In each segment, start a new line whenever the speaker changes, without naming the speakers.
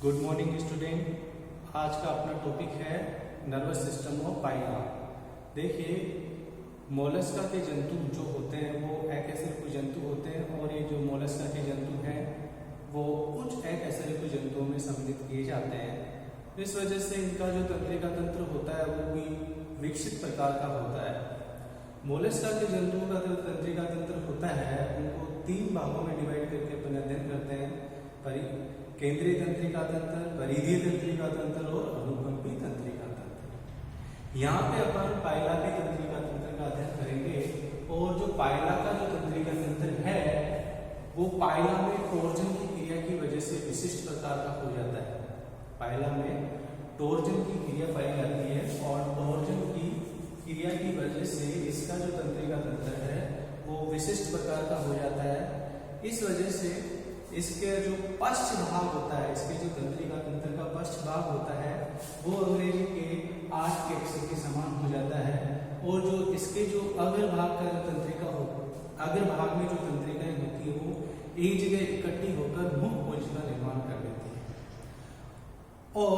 Good morning student. आज का अपना टॉपिक है नर्वस सिस्टम ऑफ पाइला। देखिए, मोलस्का के जंतु जो होते हैं वो अकशेरुकी जंतु होते हैं और ये जो मोलस्का के जंतु हैं वो कुछ अकशेरुकी जंतुओं में सम्मिलित किए जाते हैं। इस वजह से इनका जो तंत्रिका तंत्र होता है वो भी विकसित प्रकार का होता है। मोलस्का के जंतुओं का जो तंत्रिका तंत्र होता है उनको 3 भागों में डिवाइड करके अपन अध्ययन करते हैं: केंद्रीय तंत्रिका तंत्र, परिधीय तंत्रिका तंत्र और अनुकंपी तंत्रिका तंत्र। यहाँ पे अपन पाइला के तंत्रिका तंत्र का अध्ययन करेंगे और जो पाइला का जो तंत्रिका तंत्र है वो पाइला में टॉर्जन की क्रिया की वजह से विशिष्ट प्रकार का हो जाता है। पाइला में टॉर्जन की क्रिया पाई जाती है और टॉर्जन की क्रिया की वजह से इसका जो तंत्रिका तंत्र है वो विशिष्ट प्रकार का हो जाता है। इस वजह से इसके जो पश्च भाग होता है, इसके जो तंत्रिका तंत्र का पश्च भाग होता है वो अंग्रेजी के 8 के अक्षर के समान हो जाता है और जो इसके जो अग्र भाग का जो तंत्रिका हो, अग्र भाग में जो तंत्रिकाएं होती है वो एक जगह इकट्ठी होकर मुख पुंज का निर्माण कर देती है। और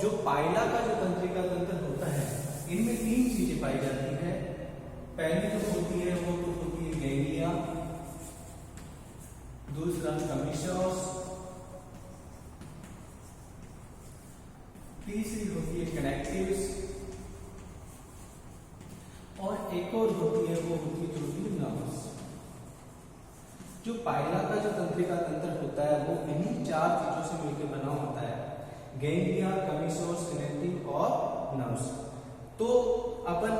जो पाइला का जो तंत्रिका तंत्र होता है इनमें 3 चीजें पाई जाती है। पहली जो होती है वो तो होती है गैंग्लिया, दूसरा कमीशोस, तीसरी होती है कनेक्टिव्स और एक और होती है वो होती है नर्व्स। जो पाइला का जो तंत्रिका तंत्र होता है वो इन्हीं 4 चीजों से मिलकर बना होता है: गैंग्लिया, कमीशोस, कनेक्टिव और नर्व्स। तो अपन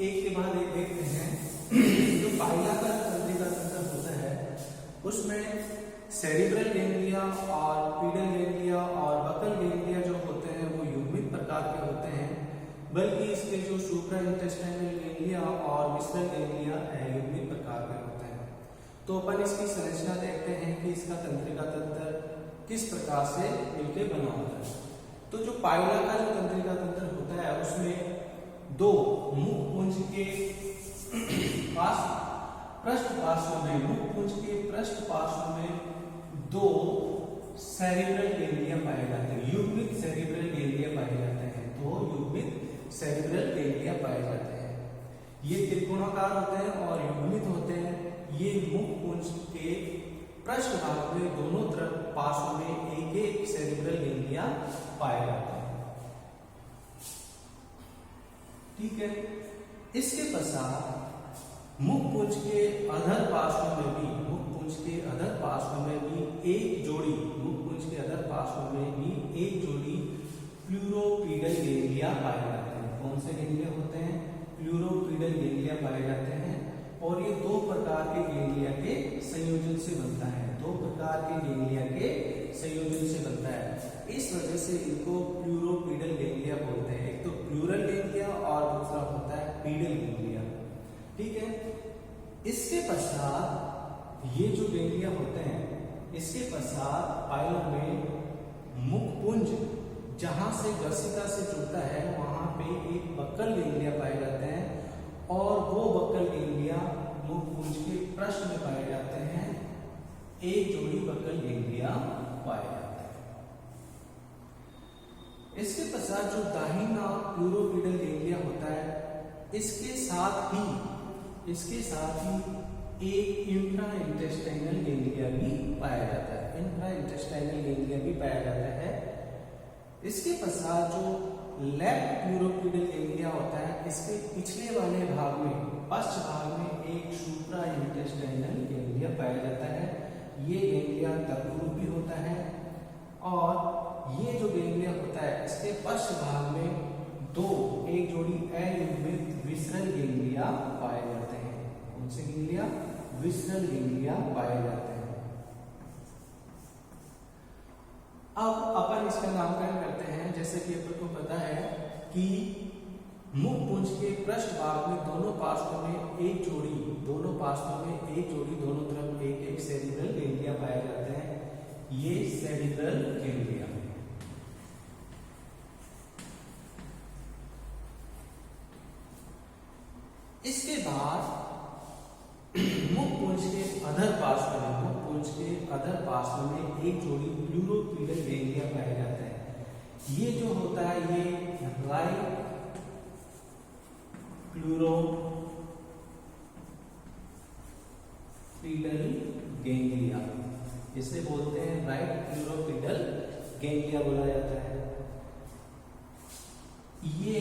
एक के बाद एक देखते हैं। जो पाइला का तंत्रिका तंत्र होता है उसमें सेरिब्रल गैंग्लिया और पीडल गैंग्लिया और बकल गैंग्लिया जो होते हैं वो युग्मित प्रकार के होते हैं, बल्कि इसके जो सुप्रा इंटेस्टाइनल गैंग्लिया और विसरल गैंग्लिया अयुग्मित प्रकार के होते हैं। तो अपन इसकी संरचना देखते हैं कि इसका तंत्रिका तंत्र किस प्रकार से मिलकर बना होता है। तो जो पाइला का जो तंत्रिका तंत्र होता है उसमें 2 मुख पुंज के पृष्ठ पार्श्व में, मुख पुंज के पृष्ठ पार्श्व में 2 सेरिब्रल गैंग्लिया पाए जाते हैं, युग्मित सेरिब्रल गैंग्लिया पाए जाते हैं। 2 युग्मित सेरिब्रल गैंग्लिया पाए जाते हैं। ये त्रिकोणाकार होते हैं और युग्मित होते हैं। ये मुख पुंज के पृष्ठ भाग में दोनों तरफ पार्श्व में एक सेरिब्रल गैंग्लिया पाए जाते हैं। ठीक है। इसके पश्चात मुख पुंज के अधर पार्श्व में भी, मुख पुंज के अधर पार्श्व में भी एक जोड़ी, मुख पुंज के अधर पार्श्व में भी एक जोड़ी प्लूरोपीडल गैंग्लिया पाए जाते हैं। कौन से गैंग्लिया होते हैं? प्लूरोपीडल गैंग्लिया पाए जाते हैं और ये 2 प्रकार के गैंग्लिया के संयोजन से बनता है। 2 प्रकार के गैंग्लिया के संयोजन से बनता है। इस वजह से इनको प्लूरोपीडल गैंग्लिया बोलते हैं। एक तो प्लूरल गैंग्लिया और दूसरा होता है पीडल गैंग्लिया। ठीक है। इसके पश्चात ये जो गैंग्लिया होते हैं, इसके पश्चात पाइला में मुख पुंज जहां से ग्रसिका से जुड़ता है वहां पे एक बक्कल गैंग्लिया पाए जाते हैं और वो बक्कल गैंग्लिया मुख पुंज के पृष्ठ में पाए जाते हैं। एक जोड़ी बक्कल गैंग्लिया पाए जाते हैं। इसके पश्चात जो दाहिना प्लूरोपीडल गैंग्लिया होता है इसके साथ ही एक इंफ्रा इंटेस्टाइनल गैंग्लिया भी पाया जाता है। इंफ्रा इंटेस्टाइनल गैंग्लिया भी पाया जाता है। इसके पश्चात जो लेफ्ट प्लूरोपीडल गैंग्लिया होता है इसके पिछले वाले भाग में, पश्च भाग में एक सुप्रा इंटेस्टाइनल गैंग्लिया पाया जाता है। ये गैंग्लिया तर्करूपी होता है और ये जो गैंग्लिया होता है इसके पश्च भाग में एक जोड़ी अयुग्मित विसरल गैंग्लिया पाए जाते हैं। कौन से गैंग्लिया? विसरल गैंग्लिया पाए जाते हैं। अब अपन इसका नामकरण करते हैं। जैसे कि अपन को पता है कि मुख पुंज के पृष्ठ भाग में दोनों पार्श्व में एक जोड़ी, दोनों तरफ एक सेरिब्रल गैंग्लिया पाए जाते हैं। ये सेरिब्रल गैंग्लिया। इसके बाद मुख पुंज के अधर अदर पार्श्व में एक जोड़ी प्लूरोपीडल गैंग्लिया पाए जाते हैं। ये जो होता है ये राइट प्लूरोपीडल गैंग्लिया, इसे बोलते हैं राइट प्लूरोपीडल गैंग्लिया बोला जाता है। ये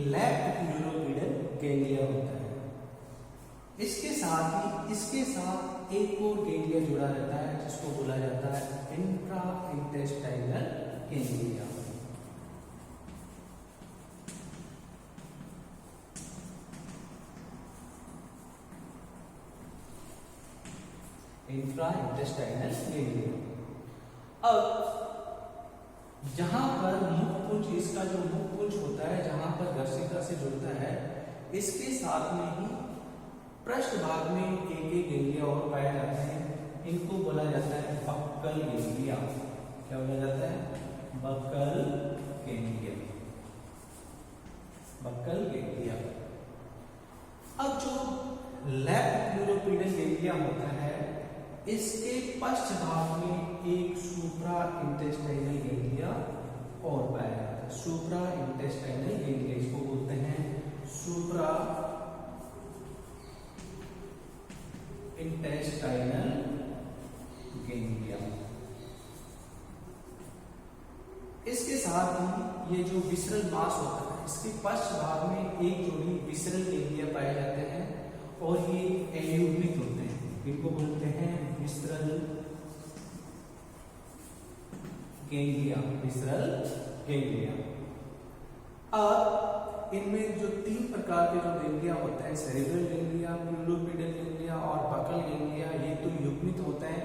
लेफ्ट प्लूरोपीडल गैंग्लिया होता है। इसके साथ एक और गैंग्लिया जुड़ा रहता है जिसको बोला जाता है intra intestinal ganglia. Intra intestinal ganglia. अब जहां पर मुखपुंज, इसका जो मुखपुंज होता है जहां पर गर्सिका से जुड़ता है, इसके साथ में ही पृष्ठ भाग में एक एक गैंग्लिया और पाए जाते हैं। इनको बोला जाता है बक्कल गैंग्लिया। क्या बोला जाता है? Buccal ganglia. Buccal ganglia. अब जो लेफ्ट प्लूरोपीडल गैंग्लिया होता है, इसके पश्च भाग में एक सुप्रा इंटेस्टाइनल गैंग्लिया और पाया जाता है। सुप्रा इंटेस्टाइनल गैंग्लिया, इसको बोलते हैं सुप्रा इंटेस्टाइनल गैंग्लिया। इसके साथ ही ये जो विसरल मांस होता है, इसके पश्च भाग में एक जोड़ी विसरल गैंग्लिया पाए जाते हैं और ये अयुग्मित होते हैं। इनको बोलते हैं विसरल गैंग्लिया। Visceral ganglia. अब इनमें जो तीन प्रकार के जो गैंग्लिया होते हैं, सेरेब्रल गैंग्लिया, प्लूरोपीडल गैंग्लिया और बक्कल गैंग्लिया, ये तो युग्मित होते हैं।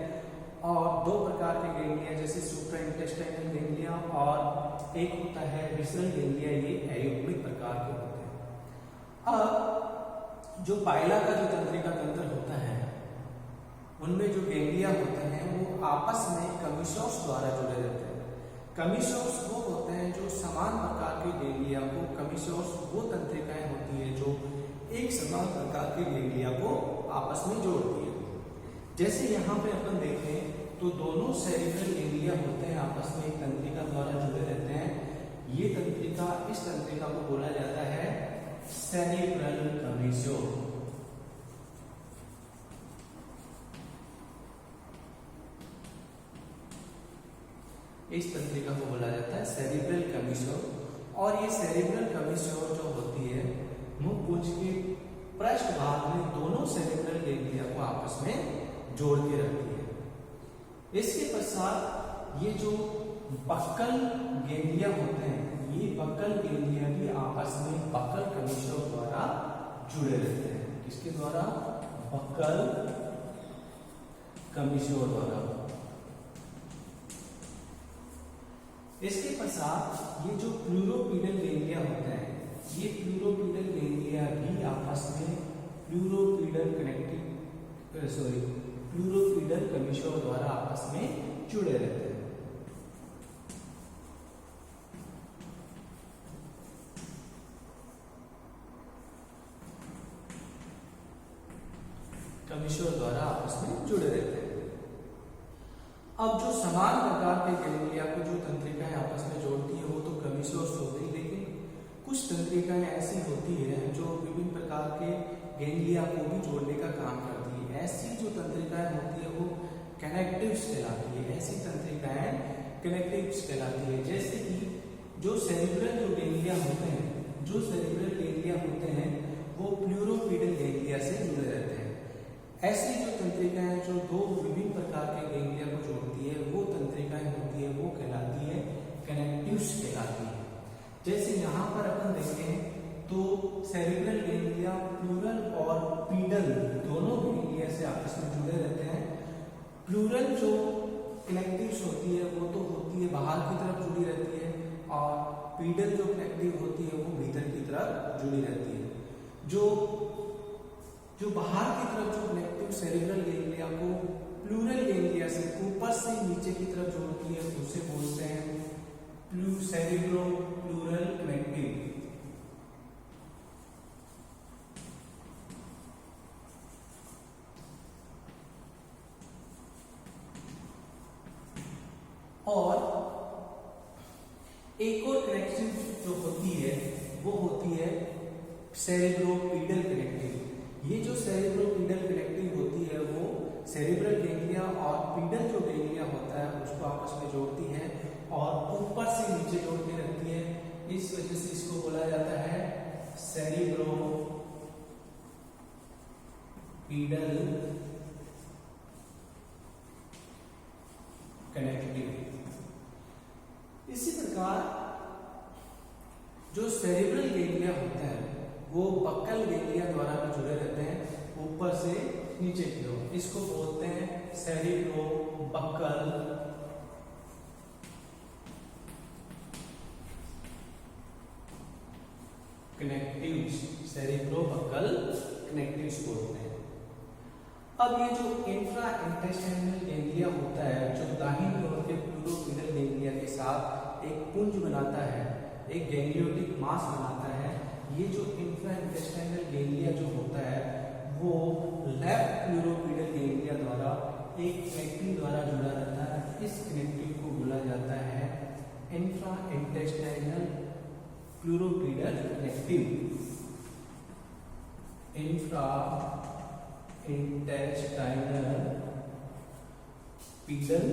और दो प्रकार के गैंग्लिया जैसे सुप्रा इंटेस्टाइनल गैंग्लिया और एक होता है विसरल गैंग्लिया, ये अयुग्मित प्रकार के होते हैं। अब जो पाइला का जो तंत्रिका तंत्र होता है, उनमें जो गैंग्लिया होते हैं वो आपस में कमीशोर्स द्वारा जुड़े रहते हैं। कमीशोर्स वो होते हैं जो समान प्रकार के गैंग्लिया को, कमीशोर्स वो तंत्रिकाएं होती है जो एक समान प्रकार के गैंग्लिया को आपस में जोड़ती है। जैसे यहाँ पे अपन देखें तो दोनों सेरेब्रल गैंग्लिया होते हैं, आपस में एक तंत्रिका द्वारा जुड़े रहते हैं। ये तंत्रिका, इस तंत्रिका को बोला जाता है सेरेब्रल कमीशोर। इस तंत्रिका को बोला जाता है सेरेब्रल कमीशोर। और ये सेरेब्रल कमीशोर जो होती है, मुखपुंज के पृष्ठ भाग में दोनों सेरेब्रल गैंग्लिया को आपस में जोड़ के रखती है। इसके पश्चात ये जो बक्कल गैंग्लिया होते हैं, ये बक्कल गैंग्लिया भी आपस में बक्कल कमीशोर द्वारा जुड़े रहते हैं। किसके द्वारा? बक्कल कमीशोर द्वारा। इसके पश्चात ये जो प्लूरोपीडल गैंग्लिया होते हैं, ये प्लूरोपीडल गैंग्लिया भी आपस में प्लूरोपीडल कमीशोर द्वारा आपस में जुड़े रहते हैं। कमीशोर द्वारा आपस में जुड़े रहते हैं। अब जो समान प्रकार के गैंग्लिया को जो तंत्रिकाएं आपस में जोड़ती है वो तो कमीशोर्स होती है, लेकिन कुछ तंत्रिकाएं ऐसी होती है जो विभिन्न प्रकार के गैंग्लिया को भी जोड़ने का काम करती है। ऐसी जो तंत्रिकाएं होती है वो कनेक्टिव्स कहलाती है। ऐसी तंत्रिकाएं कनेक्टिव्स कहलाती है। जैसे कि जो सेरेब्रल जो गैंग्लिया होते हैं, जो सेरेब्रल गैंग्लिया होते हैं वो प्लूरोपीडल गैंग्लिया से जुड़े रहते हैं। ऐसी जो तंत्रिकाएं जो दो विभिन्न प्रकार के गैंग्लिया को जोड़ती है, वो तंत्रिकाएं होती है, वो कहलाती है कनेक्टिव्स कहलाती है। जैसे यहाँ पर अपन देखें तो सेरेब्रल गैंग्लिया प्लूरल और पीडल दोनों गैंग्लिया से आपस में जुड़े रहते हैं। प्लूरल जो कनेक्टिव्स होती है वो तो होती है बाहर की तरफ जुड़ी रहती है, और पीडल जो कनेक्टिव होती है वो भीतर की तरफ जुड़ी रहती है। जो बाहर की तरफ जो कनेक्टिव सेरेब्रल गैंग्लिया को प्लूरल गैंग्लिया से ऊपर से नीचे की तरफ जोड़ती है, उसे बोलते हैं सेरेब्रो प्लूरल कनेक्टिव। एक और कनेक्टिव जो होती है वो होती है सेरेब्रोपीडल कनेक्टिव। ये जो सेरेब्रोपीडल कनेक्टिव होती है वो सेरेब्रल गैंग्लिया और पीडल जो गैंग्लिया होता है उसको आपस में जोड़ती है और ऊपर से नीचे जोड़ के रखती है। इस वजह से इसको बोला जाता है सेरेब्रोपीडल कनेक्टिव। इसी प्रकार जो सेरेब्रल गैंग्लिया होता है वो बक्कल गैंग्लिया द्वारा भी जुड़े रहते हैं ऊपर से नीचे की ओर। इसको बोलते हैं सेरेब्रोबक्कल कनेक्टिव्स। सेरेब्रोबक्कल कनेक्टिव्स बोलते हैं। अब ये जो इंफ्रा इंटेस्टाइनल गैंग्लिया होता है जो दाहिनी ओर के प्लूरोपीडल गैंग्लिया के साथ एक पुंज बनाता है, एक गैंग्लियोटिक मास बनाता है। ये जो इंफ्रा इंटेस्टाइनल गैंग्लिया जो होता है वो लेफ्ट प्लूरोपीडल गैंग्लिया द्वारा एक कनेक्टिव द्वारा जुड़ा रहता है। इस कनेक्टिव को बोला जाता है infra intestinal pleuropedal connective. Infra intestinal pedal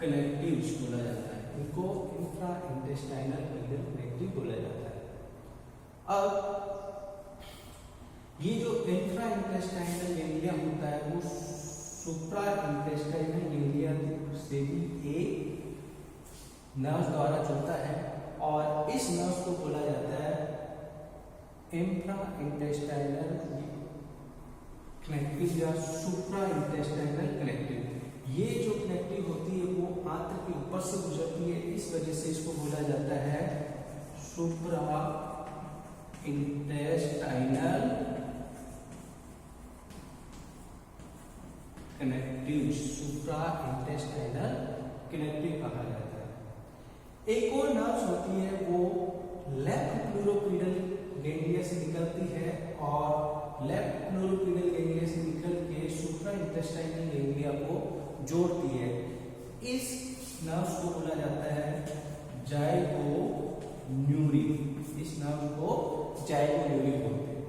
connectives बोला जाता है। इनको इंफ्रा इंटेस्टाइनल पीडल कनेक्टिव बोला जाता है। अब ये जो इंफ्रा इंटेस्टाइनल गैंग्लिया होता है वो सुप्रा इंटेस्टाइनल गैंग्लिया से भी एक नर्व द्वारा जुड़ता है और इस नर्व को बोला जाता है इंफ्रा इंटेस्टाइनल कनेक्टिव या सुप्रा इंटेस्टाइनल कनेक्टिव। ये जो कनेक्टिव होती है वो आंत्र के ऊपर से गुजरती है, इस वजह से इसको बोला जाता है सुप्रा इंटेस्टाइनल कनेक्टिव। सुप्रा इंटेस्टाइनल कनेक्टिव कहा जाता है। एक और नर्व होती है वो लेफ्ट प्लूरोपीडल गैंग्लिया से निकलती है और लेफ्ट प्लूरोपीडल गैंग्लिया से निकल के सुप्रा इंटेस्टाइनल गैंग्लिया को जोड़ती है। इस नर्व को बोला जाता है जाइगोन्यूरी। इस नर्व को जाइगोन्यूरी बोलते हैं।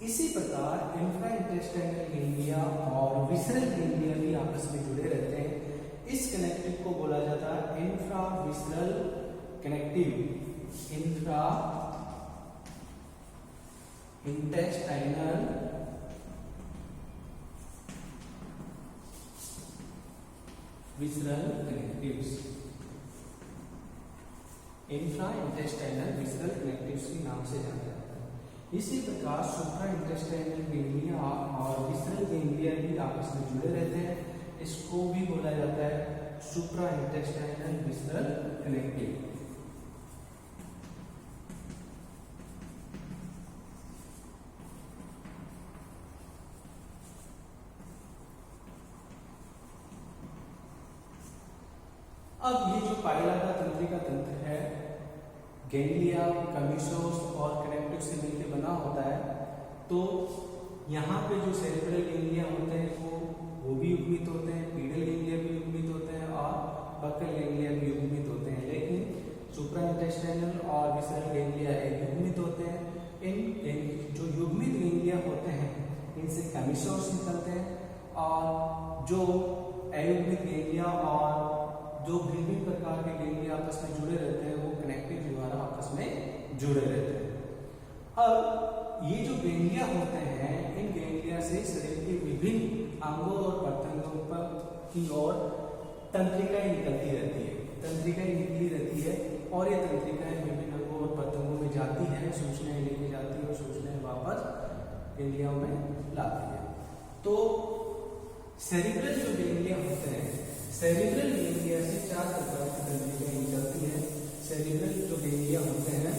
इसी प्रकार इंफ्रा इंटेस्टाइनल गैंग्लिया और विसरल गैंग्लिया भी आपस में जुड़े रहते हैं। इस कनेक्टिव को बोला जाता है infra visceral connective. Infra intestinal visceral connectives. Infra intestinal visceral connectives के नाम से जाना जाता है। इसी प्रकार सुप्रा इंटेस्टाइनल गैंग्लिया और विसरल गैंग्लिया भी आपस में जुड़े रहते हैं। इसको भी बोला जाता है सुप्रा इंटेस्टाइनल विसरल कनेक्टिव। अब ये जो पाइला का तंत्रिका तंत्र है गैंग्लिया, कमीशोस और कनेक्टिव से मिलकर बना होता है। तो यहाँ पे जो सेरेब्रल गैंग्लिया होते हैं वो भी युग्मित होते हैं, पीडल गैंग्लिया भी युग्मित होते हैं और बक्कल गैंग्लिया भी युग्मित होते हैं। लेकिन सुप्रा इंटेस्टाइनल और विसरल गैंग्लिया युग्मित होते हैं। इन जो युग्मित गैंग्लिया होते हैं इनसे कमीशोस निकलते हैं और जो अयुग्मित गैंग्लिया और जो भिन्न प्रकार के गैंग्लिया आपस में जुड़े रहते हैं वो कनेक्टिव द्वारा आपस में जुड़े रहते हैं। अब ये जो गैंग्लिया होते हैं इन गैंग्लिया से शरीर के विभिन्न अंगों और प्रत्यंगों पर की ओर तंत्रिकाएं निकलती रहती है। तंत्रिकाएं निकली रहती है और ये तंत्रिकाएं विभिन्न अंगों और प्रत्यंगों में जाती है, सूचनाएं लेके जाती है और सूचनाएं वापस गैंग्लिया में लाती है। तो सेरिब्रल जो गैंग्लिया होते हैं, सेरिब्रल गैंग्लिया से 4 प्रकार की तंत्रिकाएं निकलती है। सेरिब्रल जो गैंग्लिया होते हैं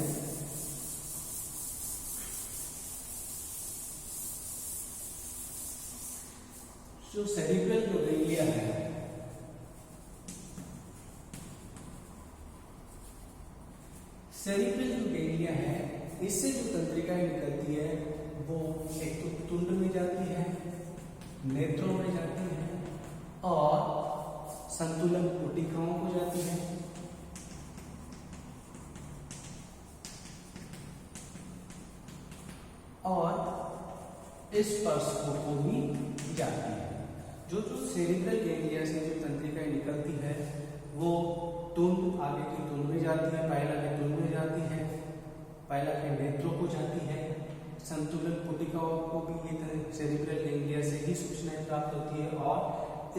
जो सेरिब्रल जो गैंग्लिया है सेरिब्रल जो गैंग्लिया है इससे जो तंत्रिकाएं निकलती है वो एक तो तुंड में जाती है, नेत्रों में जाती है और संतुलिका और इस पर्स को भी जाती है। जो सेरिब्रल गैंग्लिया से जो तंत्रिकाएं निकलती है वो तुंद आगे की तुंद में जाती है, पाइला के तुंद में जाती है, पाइला के नेत्रों को जाती है, संतुलन पुटिकाओं को भी ये सेरिब्रल गैंग्लिया से ही सूचनाएं प्राप्त होती है और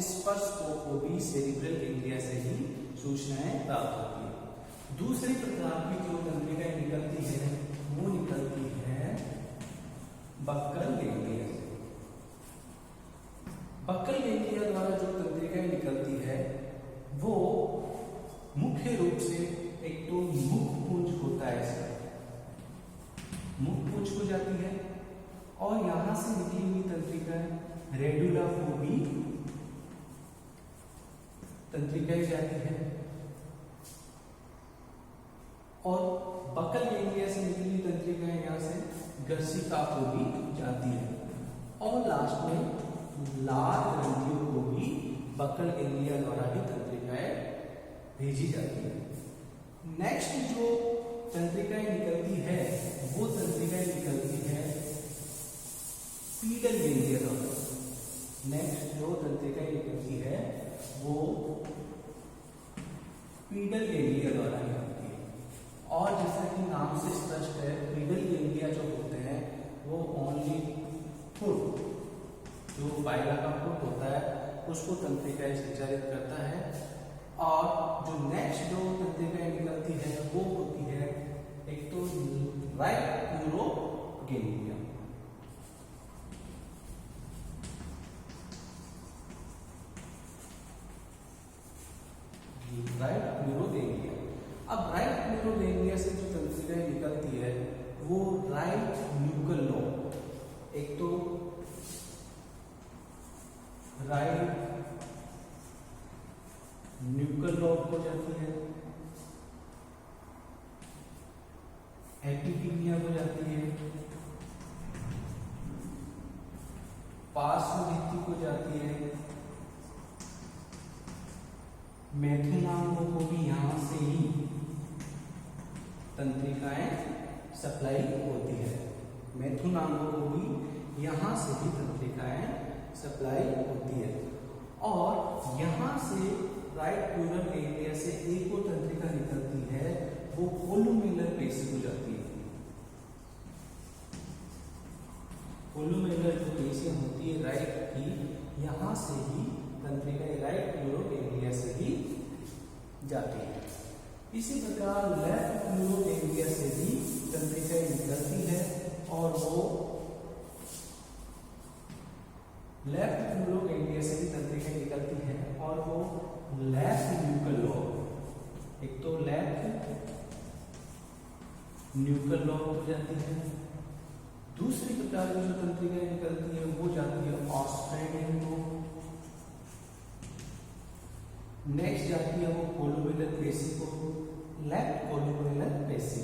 स्पर्श को भी सेरिब्रल गैंग्लिया से ही सूचनाएं प्राप्त होती है। दूसरी प्रकार की जो तंत्रिकाएं निकलती है वो निकलती है बक्कल गैंग्लिया से। बक्कल गैंग्लिया द्वारा जो तंत्रिकाएं निकलती है वो मुख्य रूप से एक तो मुख पुंज होता है इसका, मुख पुंज को जाती है और यहां से निकली हुई तंत्रिकाएं रेडुला को भी तंत्रिकाएं जाती है और बक्कल गैंग्लिया से निकली हुई तंत्रिकाएं यहां से ग्रसिका को भी जाती है और लास्ट में लाल ग्रंथियों को भी बक्कल गैंग्लिया द्वारा ही तंत्रिकाएं भेजी जाती है। नेक्स्ट जो तंत्रिकाएं निकलती है वो तंत्रिकाएं निकलती है पीडल गैंग्लिया द्वारा। नेक्स्ट जो तंत्रिकाएं निकलती है वो पीडल गैंग्लिया द्वारा निकलती है और जैसा कि नाम से स्पष्ट है पीडल गैंग्लिया जो होते हैं वो ओनली फुट, जो पाइला का फुट होता है उसको तंत्रिकाएं संचालित करता है और जो नेक्स्ट जो तंत्रिकाएं निकलती है वो होती है एक तो right neuro ganglia. Right neuro ganglia. अब राइट न्यूरो गैंग्लिया से जो तंत्रिकाएं निकलती है वो राइट न्यूकल लोब, एक तो राइट न्यूकल लोब हो जाती है, एपिपीनिया हो जाती है, पार्श्वभित्ति को जाती है, मैथुनांगों को भी यहां से ही तंत्रिकाएं सप्लाई होती है। मैथुनांगों को भी यहां से ही तंत्रिकाएं सप्लाई होती है और यहां से राइट प्लूरल गैंग्लिया से एक और तंत्रिका निकलती है वो कोलुमेलर पेशी को जाती है। कोलुमेलर जो पेशी होती है राइट की यहां से ही तंत्रिका राइट प्लूरल गैंग्लिया से ही जाती है। इसी प्रकार लेफ्ट प्लूरल गैंग्लिया से भी तंत्रिकाएं निकलती है और वो लेफ्ट प्लूरल गैंग्लिया से भी तंत्रिकाएं निकलती है और वो लेफ्ट न्यूकल लोब, एक तो लेफ्ट न्यूकल लोब हो जाती है। दूसरी प्रकार की जो तंत्रिकाएं निकलती है वो जाती है ऑस्ट्रेडियन लोब। नेक्स्ट जाती है वो कोलुमेलर पेशी को, लेफ्ट कोलुमेलर पेशी।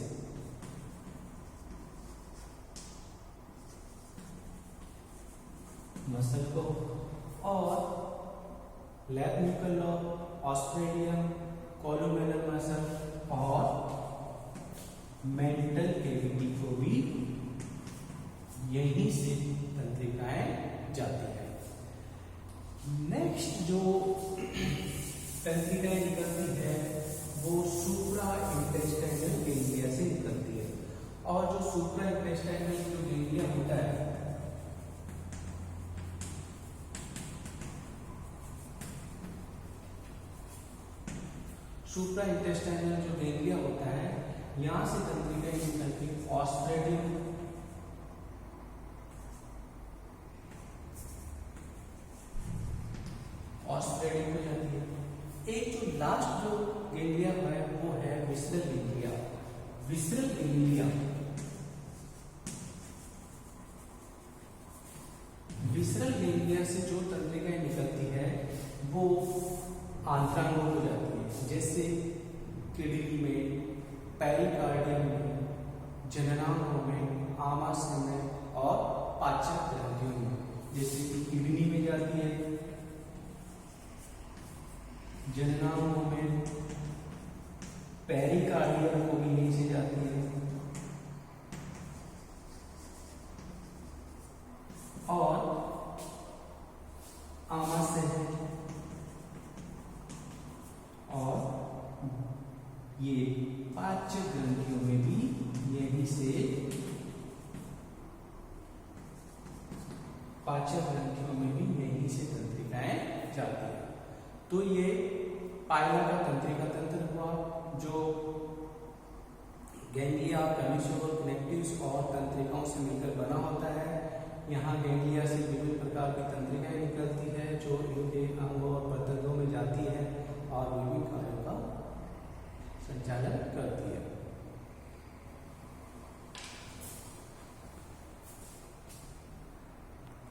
मसल को और लेफ्ट न्यूकल लोब, ऑस्ट्रेडियम, कोलुमेलर मसल और मेंटल कैविटी को भी यहीं से तंत्रिकाएं जाती है। नेक्स्ट जो तंत्रिकाएं निकलती है वो सुप्रा इंटेस्टाइनल गैंग्लिया से निकलती है और जो सुप्रा इंटेस्टाइनल जो गैंग्लिया होता है सुप्रा इंटेस्टाइनल जो गैंग्लिया होता है यहां से तंत्रिकाएं निकलती है ऑस्ट्रेडियम, ऑस्ट्रेडियम हो जाती है। एक जो लास्ट जो गैंग्लिया है वो है visceral ganglia. Visceral ganglia, visceral ganglia से जो तंत्रिकाएं निकलती है वो आंतरांगों हो जाती है, जैसे किडनी में, पेरिकार्डियम में, जननांगों में, आमाशय में और पाचक ग्रंथियों में। जैसे कि किडनी में जाती है, जननांगों में, पेरिकार्डियम को भी नीचे जाती है, और आमाशय और ये पाच्य ग्रंथियों में भी यहीं से तंत्रिकाएं जाती है। तो ये पाइला का तंत्रिका तंत्र हुआ, जो गैंग्लिया, कमीशोर, कनेक्टिव्स और तंत्रिकाओं से मिलकर बना होता है। यहाँ गैंग्लिया से विभिन्न प्रकार की तंत्रिकाएं निकलती है जो इनके